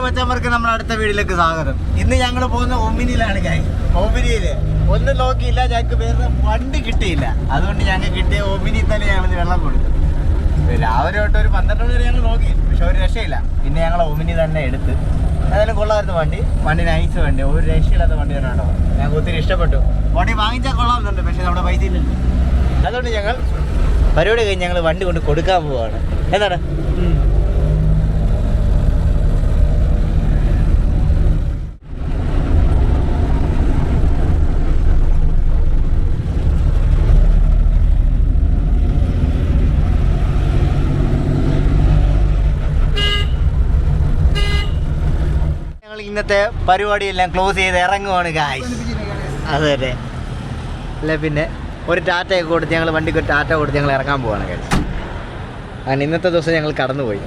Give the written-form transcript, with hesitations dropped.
കൊച്ചമ്മർക്ക് നമ്മുടെ അടുത്ത വീട്ടിലേക്ക് സ്വാഗതം. ഇന്ന് ഞങ്ങൾ പോകുന്ന ഒമിനിയിലാണ്. ഒമിനിയില് ഒന്നും നോക്കിയില്ല, ഞങ്ങൾക്ക് വേറെ വണ്ടി കിട്ടിയില്ല. അതുകൊണ്ട് ഞങ്ങൾക്ക് കിട്ടിയ ഒമിനി തന്നെ ഞങ്ങൾ വെള്ളം കൊടുത്തു. രാവിലെ തൊട്ട് ഒരു 12 മണി വരെ ഞങ്ങൾ നോക്കി, പക്ഷെ ഒരു രക്ഷയില്ല. പിന്നെ ഞങ്ങൾ ഒമിനി തന്നെ എടുത്ത്. അതായാലും കൊള്ളാമായിരുന്നു വണ്ടി നൈസ് വണ്ടി, ഒരു രക്ഷയില്ലാത്ത വണ്ടി തന്നെ കേട്ടോ. ഞങ്ങൾക്ക് ഒത്തിരി ഇഷ്ടപ്പെട്ടു. വണ്ടി വാങ്ങിച്ചാൽ കൊള്ളാമെന്നുണ്ട്, പക്ഷെ നമ്മുടെ പൈസ ഇല്ലല്ലോ. അതുകൊണ്ട് ഞങ്ങൾ പരിപാടി കഴിഞ്ഞ് ഞങ്ങൾ വണ്ടി കൊണ്ട് കൊടുക്കാൻ പോവാണ്. എന്താണ് ഇന്നത്തെ പരിപാടിയെല്ലാം ക്ലോസ് ചെയ്ത് ഇറങ്ങുവാണ് ഗായ്സ്. അതെ അല്ലേ, പിന്നെ ഒരു ടാറ്റയൊക്കെ കൊടുത്ത് ഞങ്ങൾ വണ്ടിക്ക് ഒരു ടാറ്റ കൊടുത്ത് ഞങ്ങൾ ഇറങ്ങാൻ പോവാണ് ഗായ്സ്. അങ്ങനെ ഇന്നത്തെ ദിവസം ഞങ്ങൾ കടന്നുപോയി.